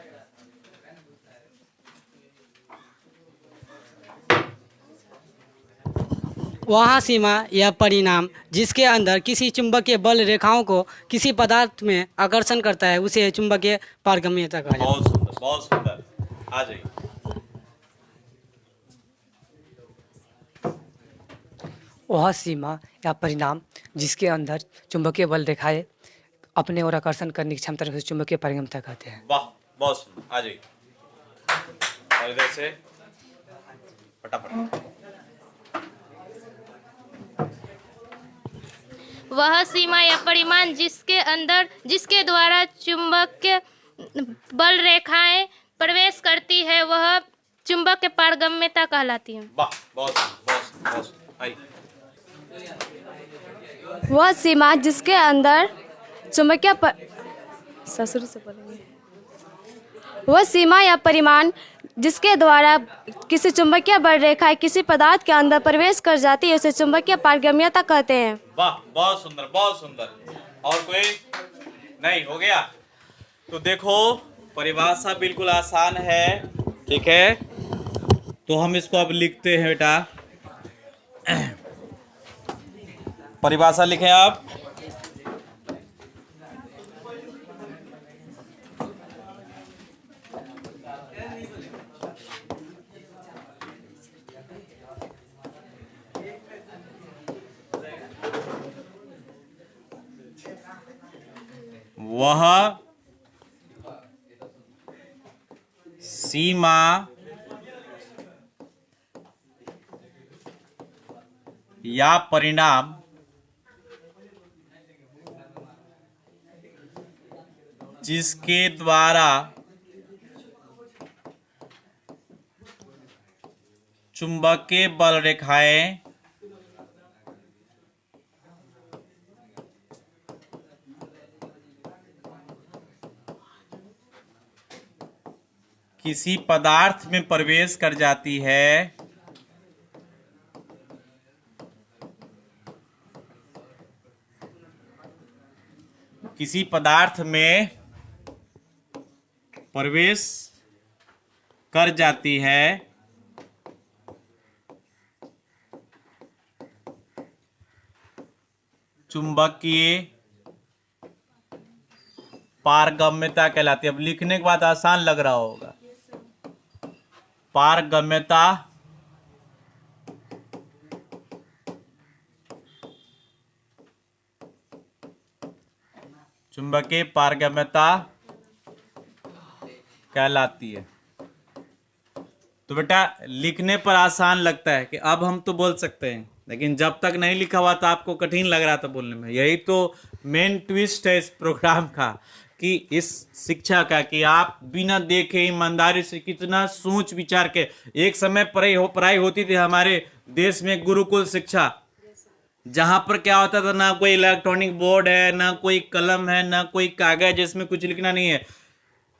वह सीमा या परिणाम जिसके अंदर किसी चुंबकीय बल रेखाओं को किसी पदार्थ में आकर्षण करता है, उसे चुंबकीय पारगम्यता कहा जाता है। बहुत सुंदर, बहुत सुंदर। आ जाइए। वह सीमा या परिणाम जिसके अंदर चुंबकीय बल रेखाएं अपने ओर आकर्षण करने की क्षमता रखते चुंबकीय पारगम्यता कहते हैं। वाह, बहुत सुंदर। आ जाइए और इधर से फटाफट। वह सीमा या परिमाण जिसके द्वारा चुंबकीय बल रेखाएं प्रवेश करती है, वह चुंबक के पारगम्यता कहलाती है। वाह, बहुत सुंदर, बहुत सुंदर, बहुत सुंदर। आइए। वह सीमा जिसके अंदर चुंबकीय ससुर से बोलेंगे। वह सीमा या परिमाण जिसके द्वारा किसी चुंबकीय बल रेखा किसी पदार्थ के अंदर प्रवेश कर जाती है, उसे चुंबकीय पारगम्यता कहते हैं। वाह, बहुत सुंदर, बहुत सुंदर। और कोई नहीं? हो गया। तो देखो परिभाषा बिल्कुल आसान है, ठीक है। तो हम इसको अब लिखते हैं बेटा। परिभाषा लिखें आप। वह सीमा या परिणाम जिसके द्वारा चुंबकीय बल रेखाएं किसी पदार्थ में प्रवेश कर जाती है, किसी पदार्थ में प्रवेश कर जाती है, चुंबकीय पारगम्यता कहलाती है। अब लिखने के बाद आसान लग रहा होगा। पारगम्यता चुंबकीय पारगम्यता कहलाती है। तो बेटा लिखने पर आसान लगता है कि अब हम तो बोल सकते हैं, लेकिन जब तक नहीं लिखा हुआ तो आपको कठिन लग रहा था बोलने में। यही तो मेन ट्विस्ट है इस प्रोग्राम का कि इस शिक्षा का कि आप बिना देखे ईमानदारी से कितना सोच विचार के, एक समय पढ़ाई होती थी हमारे देश में गुरुकुल शिक्षा, जहां पर क्या होता था, ना कोई इलेक्ट्रॉनिक बोर्ड है, ना कोई कलम है, ना कोई कागज जिसमें कुछ लिखना नहीं है।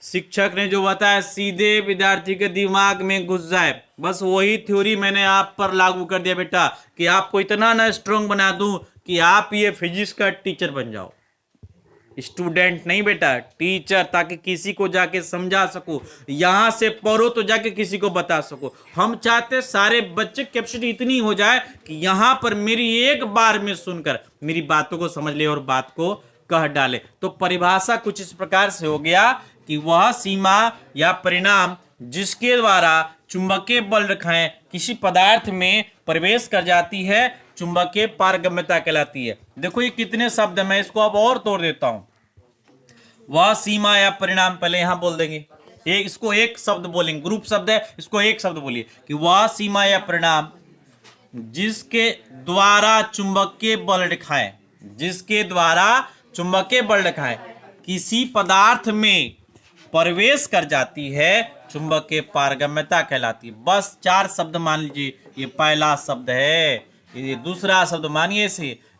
शिक्षक ने जो बताया सीधे विद्यार्थी के दिमाग में घुस जाए। बस वही थ्योरी मैंने आप पर लागू कर दिया बेटा, कि आपको इतना ना स्ट्रांग बना दूं कि आप ये फिजिक्स का टीचर बन जाओ। स्टूडेंट नहीं बेटा, टीचर, ताकि किसी को जाके समझा सको, यहां से पढ़ो तो जाके किसी को बता सको। हम चाहते सारे बच्चे कैपेसिटी इतनी हो जाए कि यहां पर मेरी एक बार में सुनकर मेरी बातों को समझ ले और बात को कह डाले। तो परिभाषा कुछ इस प्रकार से हो गया कि वह सीमा या परिणाम जिसके द्वारा चुंबकीय बल रेखाएं किसी पदार्थ में प्रवेश कर जाती है चुंबकीय पारगम्यता कहलाती है। देखो ये कितने शब्द है, मैं इसको अब और तोड़ देता हूं। वह सीमा या परिणाम पहले यहां बोल देंगे, इसको एक शब्द बोलेंगे, ग्रुप शब्द है, इसको एक शब्द बोलिए कि वह सीमा या परिणाम जिसके द्वारा चुंबकीय बल रेखाएं, जिसके द्वारा चुंबकीय बल रेखाएं किसी पदार्थ में प्रवेश कर जाती है चुंबकीय पारगम्यता कहलाती है। बस 4 शब्द मान लीजिए, ये पहला शब्द है, ये दूसरा शब्द मानिए,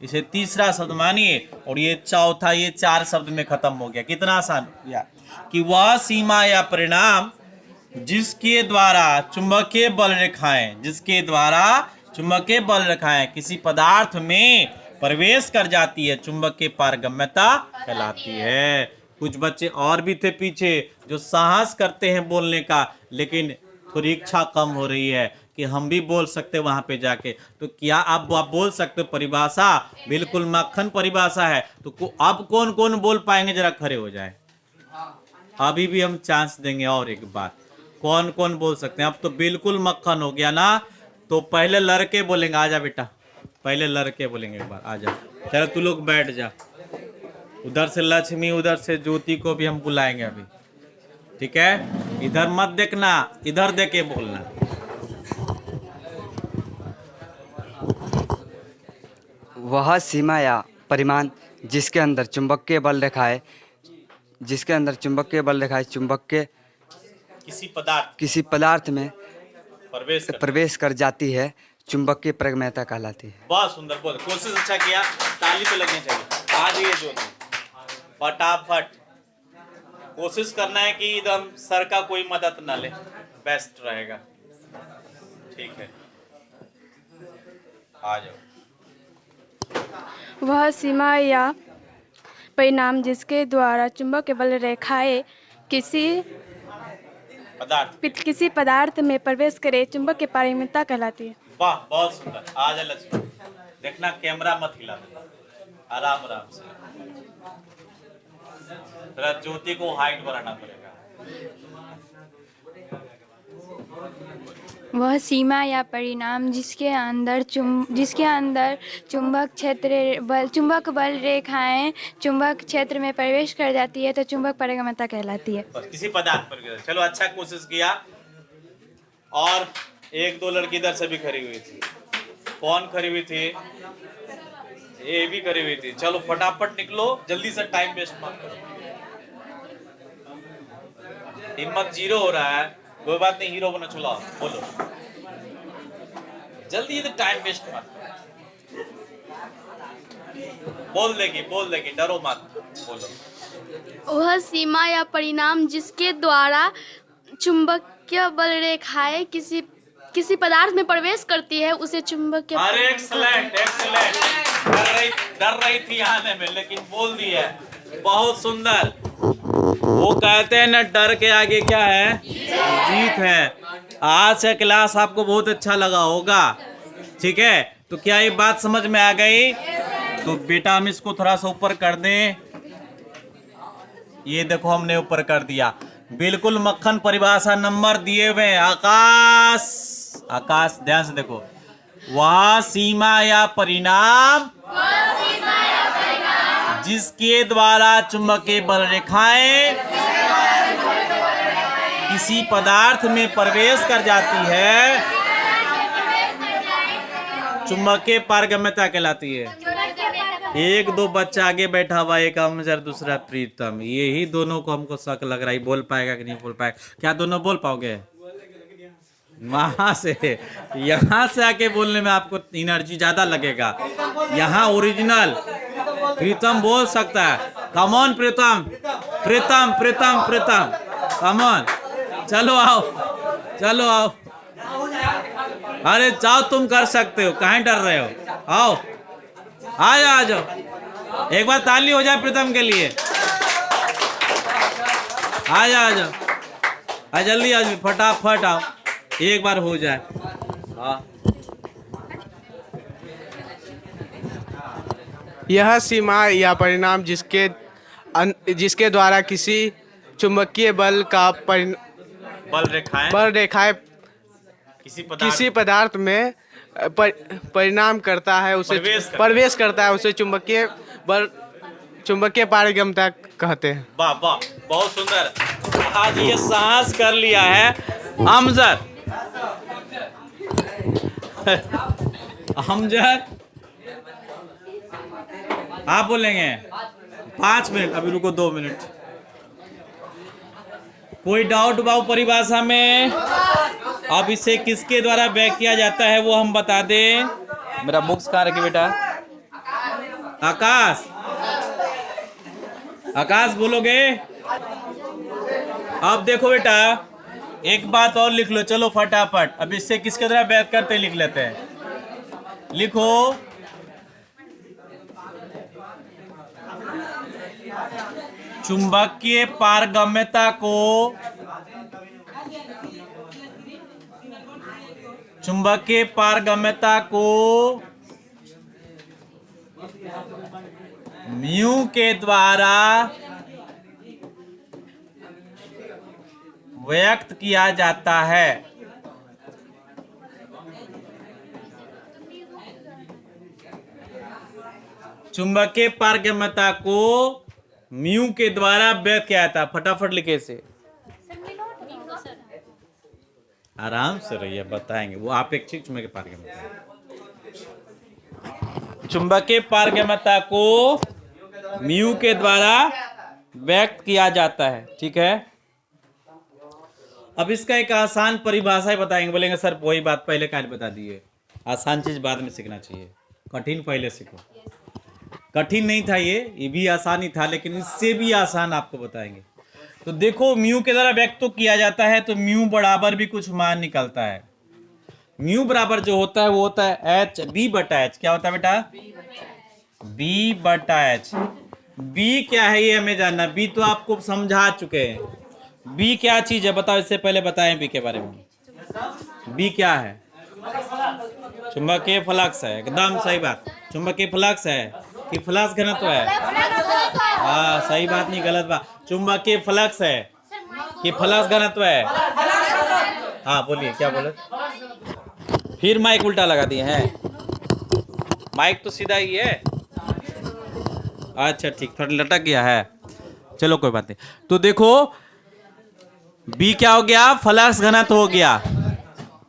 इसे तीसरा शब्द मानिए, और ये चौथा, ये 4 शब्द में खत्म हो गया। कितना आसान हो गया कि वह सीमा या परिणाम जिसके द्वारा चुंबकीय बल रेखाएं, जिसके द्वारा चुंबकीय बल रेखाएं किसी पदार्थ में प्रवेश कर जाती है चुंबकीय पारगम्यता कहलाती है। कुछ बच्चे और भी थे पीछे जो साहस करते हैं बोलने का, लेकिन थोड़ी इच्छा कम हो रही है कि हम भी बोल सकते वहां पे जाके। तो क्या आप बोल सकते हो? परिभाषा बिल्कुल मक्खन परिभाषा है। तो अब कौन कौन बोल पाएंगे, जरा खड़े हो जाए। अभी भी हम चांस देंगे और एक बार, कौन कौन बोल सकते हैं? अब तो बिल्कुल मक्खन हो गया ना। तो पहले लड़के बोलेंगे, आजा बेटा, पहले लड़के बोलेंगे एक बार, आजा। चलो तू लोग बैठ जा, उधर से लक्ष्मी, उधर से ज्योति को भी हम बुलाएंगे अभी, ठीक है? इधर मत देखना, इधर देख के बोलना। वह सीमा या परिमाण जिसके अंदर चुंबकीय बल रेखाएं, जिसके अंदर चुंबकीय बल रेखाएं चुंबकीय किसी पदार्थ में प्रवेश कर जाती है चुंबकीय पारगम्यता कहलाती है। बहुत सुंदर, बहुत कोशिश अच्छा किया, ताली तो लगनी चाहिए। आज ये जो फटाफट कोशिश करना है कि एकदम सर का कोई मदद ना ले, बेस्ट रहेगा। ठीक है, आ जाओ। वह सीमा या परिणाम जिसके द्वारा चुंबकीय बल रेखाएं किसी पदार्थ में प्रवेश करे चुंबकीय पारगम्यता कहलाती है। वाह, बहुत सुंदर। आ जा लक्ष्मी, देखना कैमरा मत हिला देना, आराम आराम से। जरा ज्योति को हाइट बढ़ाना पड़ेगा। वह सीमा या परिणाम जिसके अंदर चुंबक बल रेखाएं चुंबक क्षेत्र में प्रवेश कर जाती है तो चुंबक पारगम्यता कहलाती है। किसी पदार्थ पर। चलो अच्छा कोशिश किया। और एक दो लड़की इधर से भी खड़ी हुई थी। कौन खड़ी हुई थी? ये भी खड़ी हुई थी। चलो फटाफट निकलो, जल्दी से, टाइम वेस्ट मत करो। हिम्मत 0 हो रहा है, कोई बात नहीं, हीरो बना, चलो बोलो जल्दी, तो टाइम वेस्ट मत। बोल देगी, डरो मत, बोलो। वह सीमा या परिणाम जिसके द्वारा चुंबकीय बल रेखाएं किसी पदार्थ में प्रवेश करती है उसे चुंबकीय। अरे एक्सीलेंट, डर रही थी आने में, लेकिन बोल दिया, बहुत सुंदर। वो कहते हैं ना, डर के आगे क्या है? जीत है। आज का क्लास आपको बहुत अच्छा लगा होगा, ठीक है? तो क्या ये बात समझ में आ गई? तो बेटा हम इसको थोड़ा सा ऊपर कर दें। ये देखो हमने ऊपर कर दिया। बिल्कुल मक्खन परिभाषा नंबर दिए हुए हैं। आकाश ध्यान से देखो। वह सीमा या परिणाम जिसके द्वारा चुंबकीय बल रेखाएं किसी पदार्थ में प्रवेश कर जाती है चुंबकीय पारगम्यता कहलाती है। एक दो बच्चा आगे बैठा हुआ, एक अमजद दूसरा प्रीतम, यही दोनों को हमको शक लग रहा है बोल पाएगा कि नहीं बोल पाएगा। क्या दोनों बोल पाओगे? वहां से यहाँ से आके बोलने में आपको एनर्जी ज्यादा लगेगा। यहाँ ओरिजिनल प्रीतम बोल सकता है। Come on Pritam, Pritam Pritam Pritam, come on, चलो आओ, चलो आओ। अरे जाओ, तुम कर सकते हो, कहाँ डर रहे हो? आओ, आ जाओ। एक बार ताली हो जाए प्रीतम के लिए। आ जाओ, आ जल्दी आ, फटाफट आओ, एक बार हो जाए। हाँ, यह सीमा या परिणाम जिसके द्वारा किसी चुंबकीय बल का बल रेखाएं किसी पदार्थ में परिणाम करता है, उसे प्रवेश करता है, उसे चुंबकीय पारगम्यता कहते हैं। वाह वाह, बहुत सुंदर। आज ये साहस कर लिया है अमजद। अमजद आप बोलेंगे 5 मिनट, अभी रुको 2 मिनट। कोई डाउट बाबू परिभाषा में? अब इसे किसके द्वारा व्यक्त किया जाता है वो हम बता दें। मेरा बुक्स कहाँ रखे बेटा? आकाश, आकाश बोलोगे? अब देखो बेटा, एक बात और लिख लो, चलो फटाफट। अब इससे किसके द्वारा व्यक्त करते हैं लिख लेते हैं। लिखो, चुंबकीय पारगम्यता को म्यू के द्वारा व्यक्त किया जाता है। चुंबकीय पारगम्यता को म्यू के द्वारा व्यक्त किया जाता है। फटाफट लिखे इसे, आराम से रहिए, बताएंगे वो आप एक चीज। चुंबकीय पारगम्यता को म्यू के द्वारा व्यक्त किया जाता है, ठीक है। अब इसका एक आसान परिभाषा ही बताएंगे। बोलेंगे सर वही बात पहले काहे बता दिए, आसान चीज बाद में सीखना चाहिए, कठिन पहले सीखो। कठिन नहीं था ये भी आसान ही था, लेकिन इससे भी आसान आपको बताएंगे। तो देखो, म्यू के द्वारा व्यक्त तो किया जाता है, तो म्यू बराबर भी कुछ मान निकलता है। म्यू बराबर जो होता है वो होता है एच बी बटा एच। क्या होता है बेटा? बी बटा एच। बी क्या है ये हमें जानना। बी तो आपको समझा चुके हैं। बी क्या चीज है बताओ, इससे पहले बताएं बी के बारे में। बी क्या है? चुंबकीय फ्लक्स है, एकदम सही बात। चुंबकीय फ्लक्स है कि फ्लक्स घनत्व है? हाँ सही बात, नहीं गलत बात। चुंबकीय फ्लक्स है कि फ्लक्स घनत्व है? हाँ बोलिए, क्या बोले? फिर माइक उल्टा लगा दिए हैं। माइक तो सीधा ही है। अच्छा ठीक, थोड़ा लटक गया है, चलो कोई बात नहीं। तो देखो, बी क्या हो गया? फ्लक्स घनत्व हो गया।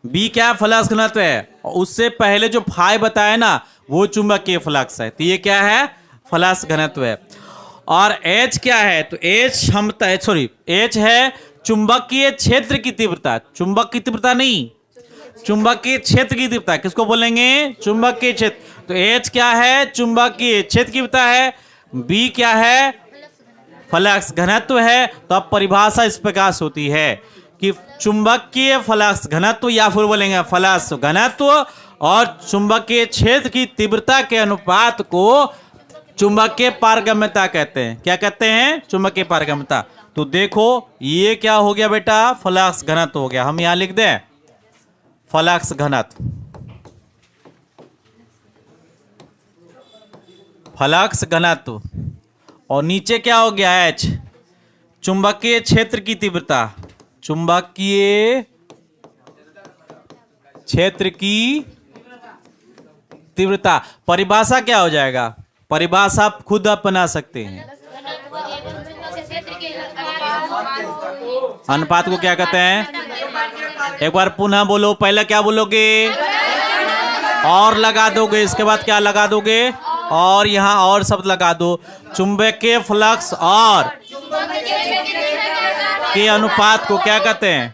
बी क्या? फ्लक्स घनत्व है। उससे पहले जो फाई बताया ना वो चुंबकीय फ्लक्स है, तो ये क्या है? फ्लक्स घनत्व है। और एच क्या है? तो एच क्षमता है, सॉरी एच है चुंबकीय क्षेत्र की तीव्रता। चुंबक की तीव्रता नहीं, चुंबकीय क्षेत्र की तीव्रता। किसको बोलेंगे? चुंबकीय क्षेत्र। तो एच क्या है? चुंबकीय क्षेत्र की तीव्रता है। बी क्या है? फ्लक्स घनत्व है। तो अब परिभाषा इस प्रकार से होती है कि चुंबकीय फ्लक्स घनत्व, या फिर बोलेंगे फ्लक्स घनत्व और चुंबकीय क्षेत्र की तीव्रता के अनुपात को चुंबकीय पारगम्यता कहते हैं। क्या कहते हैं? चुंबकीय पारगम्यता। तो देखो ये क्या हो गया बेटा? फ्लक्स घनत्व हो गया। हम यहां लिख दें फ्लक्स घनत्व, फ्लक्स घनत्व। और नीचे क्या हो गया? एच, चुंबकीय क्षेत्र की तीव्रता। चुंबकीय क्षेत्र की तीव्रता। परिभाषा क्या हो जाएगा? परिभाषा आप खुद अपना सकते हैं। अनुपात को क्या कहते हैं? एक बार पुनः बोलो, पहले क्या बोलोगे? और लगा दोगे, इसके बाद क्या लगा दोगे? और यहाँ और शब्द लगा दो, चुंबकीय फ्लक्स और के अनुपात को क्या कहते हैं?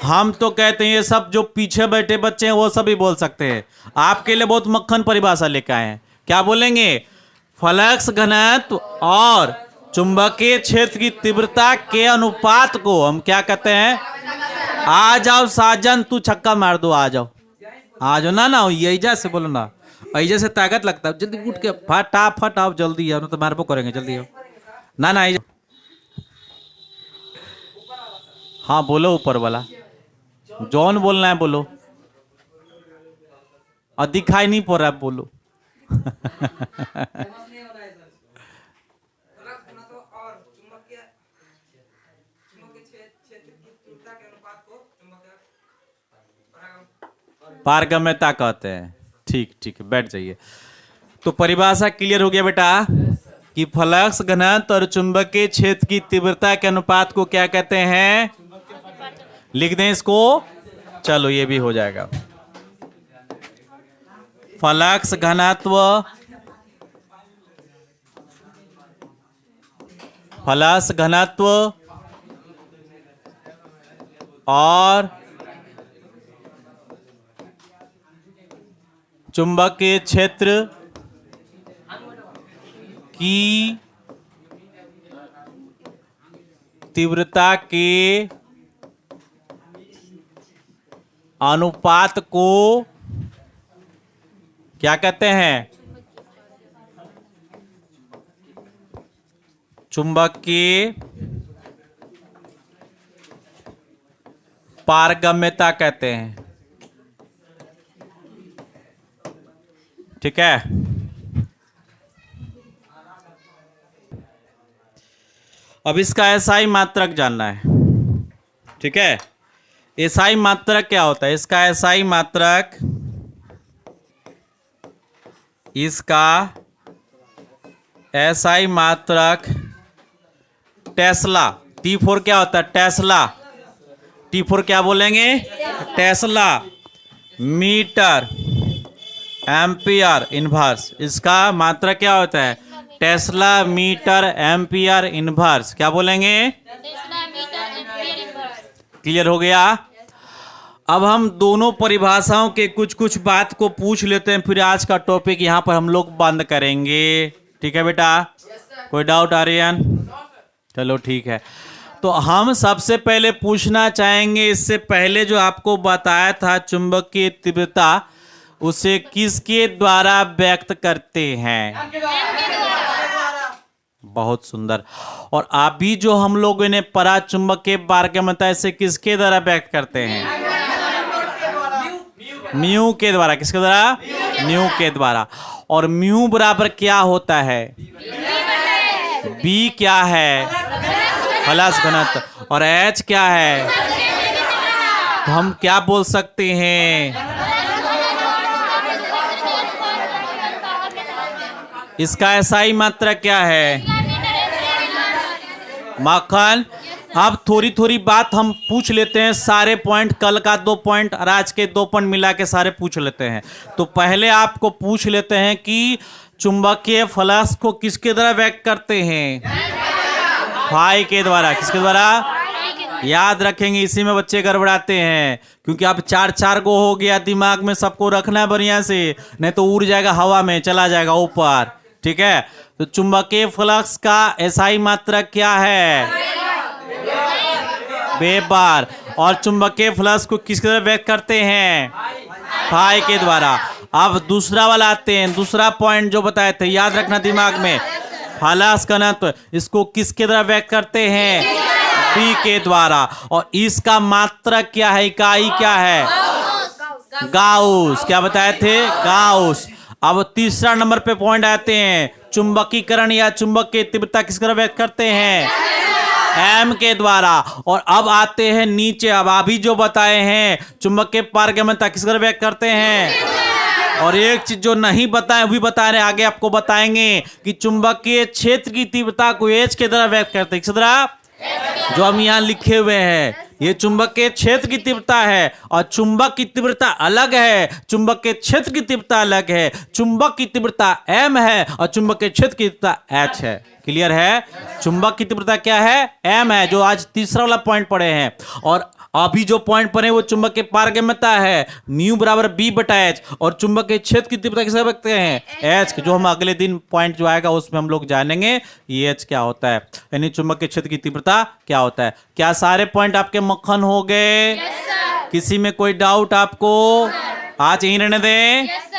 हम तो कहते हैं ये सब जो पीछे बैठे बच्चे हैं वो सभी बोल सकते हैं। आपके लिए बहुत मक्खन परिभाषा लेकर आए हैं। क्या बोलेंगे? फ्लक्स घनत्व और चुंबकीय क्षेत्र की तीव्रता के अनुपात को हम क्या कहते हैं? आ जाओ साजन, तू छक्का मार दो, आ जाओ ना यही से बोलो ना, ऐजा से ताकत लगता है। जल्दी उठ के फटाफट आओ, जल्दी आओ, तो मारबो करेंगे, जल्दी आओ ना। हाँ बोलो, ऊपर वाला जॉन बोलना है, बोलो। और दिखाई नहीं पड़ रहा है, बोलो। पारगम्यता कहते हैं। ठीक, बैठ जाइए। तो परिभाषा क्लियर हो गया बेटा कि फ्लक्स घनत्व और चुंबकीय क्षेत्र की तीव्रता के अनुपात को क्या कहते हैं? लिख दें इसको, चलो ये भी हो जाएगा। फ्लक्स घनत्व और चुंबकीय क्षेत्र की तीव्रता के अनुपात को क्या कहते हैं? चुंबकीय पारगम्यता कहते हैं। ठीक है। अब इसका एसआई मात्रक जानना है। ठीक है, एसआई मात्रक क्या होता है? इसका एसआई मात्रक टेस्ला। T4 क्या होता है? टेस्ला। T4 क्या बोलेंगे? Tesla metre ampere inverse. इसका मात्रक क्या होता है? Tesla metre ampere inverse. क्या बोलेंगे? क्लियर हो गया। अब हम दोनों परिभाषाओं के कुछ बात को पूछ लेते हैं, फिर आज का टॉपिक यहाँ पर हम लोग बंद करेंगे। ठीक है बेटा? कोई डाउट आर्यन? चलो ठीक है। तो हम सबसे पहले पूछना चाहेंगे, इससे पहले जो आपको बताया था चुंबकीय तीव्रता, उसे किसके द्वारा व्यक्त करते हैं? बहुत सुंदर। और अभी जो हम लोगों ने पढ़ा चुंबकीय पारगम्यता, इसे किसके द्वारा व्यक्त करते हैं? म्यू के द्वारा। किसके द्वारा? म्यू के द्वारा। और म्यू बराबर क्या होता है? बी क्या है? फ्लक्स घनत्व। और एच क्या है? तो हम क्या बोल सकते हैं? इसका एसआई मात्रक क्या है? माखन। अब थोड़ी बात हम पूछ लेते हैं, सारे पॉइंट, कल का 2 पॉइंट और आज के 2 पॉइंट मिला के सारे पूछ लेते हैं। तो पहले आपको पूछ लेते हैं कि चुंबकीय फ्लक्स को किसके द्वारा व्यक्त करते हैं? फाई के द्वारा। किसके द्वारा? याद रखेंगे, इसी में बच्चे गड़बड़ाते हैं, क्योंकि अब 4 गो हो गया, दिमाग में सबको रखना है बढ़िया से, नहीं तो उड़ जाएगा हवा में, चला जाएगा ऊपर। ठीक है, तो चुंबकीय फ्लक्स का एसआई मात्रक क्या है? वेबर। और चुंबकीय फ्लक्स को किसके द्वारा व्यक्त करते हैं? फाई के द्वारा। अब दूसरा वाला आते हैं, दूसरा पॉइंट जो बताए थे, याद रखना दिमाग में, फ्लक्स घनत्व, इसको किसके द्वारा व्यक्त करते हैं? बी के द्वारा। और इसका मात्रक क्या है? इकाई क्या है? गाउस। क्या बताए थे? गाउस। अब तीसरा नंबर पे पॉइंट आते हैं, चुंबकीकरण या चुंबकीय तीव्रता किसके द्वारा व्यक्त करते हैं? एम के द्वारा। और अब आते हैं नीचे, अब अभी जो बताए हैं चुंबकीय पारगम्यता किसके द्वारा व्यक्त करते हैं? और एक चीज जो नहीं बताए वो भी बता रहे, आगे आपको बताएंगे कि चुंबकीय क्षेत्र की तीव्रता को एच के द्वारा व्यक्त करते हैं। किस द्वारा? जो हम यहाँ लिखे हुए हैं, ये चुंबक के क्षेत्र की तीव्रता है और चुंबक की तीव्रता अलग है, चुंबक के क्षेत्र की तीव्रता अलग है। चुंबक की तीव्रता m है और चुंबक के क्षेत्र की तीव्रता h है। क्लियर है? चुंबक की तीव्रता क्या है? m है, जो आज तीसरा वाला पॉइंट पढ़े हैं। और अभी जो पॉइंट पढ़े वो चुंबक के पारगम्यता है, म्यू बराबर b बटा h, और चुंबक के क्षेत्र की तीव्रता किसे रखते हैं? h, जो हम अगले दिन पॉइंट जो आएगा उसमें हम लोग जानेंगे ये h क्या होता है, यानी चुंबक के क्षेत्र की तीव्रता क्या होता है। क्या सारे पॉइंट आपके मक्खन हो गए? किसी में कोई डाउट आपको? आज यहीं रहने दें।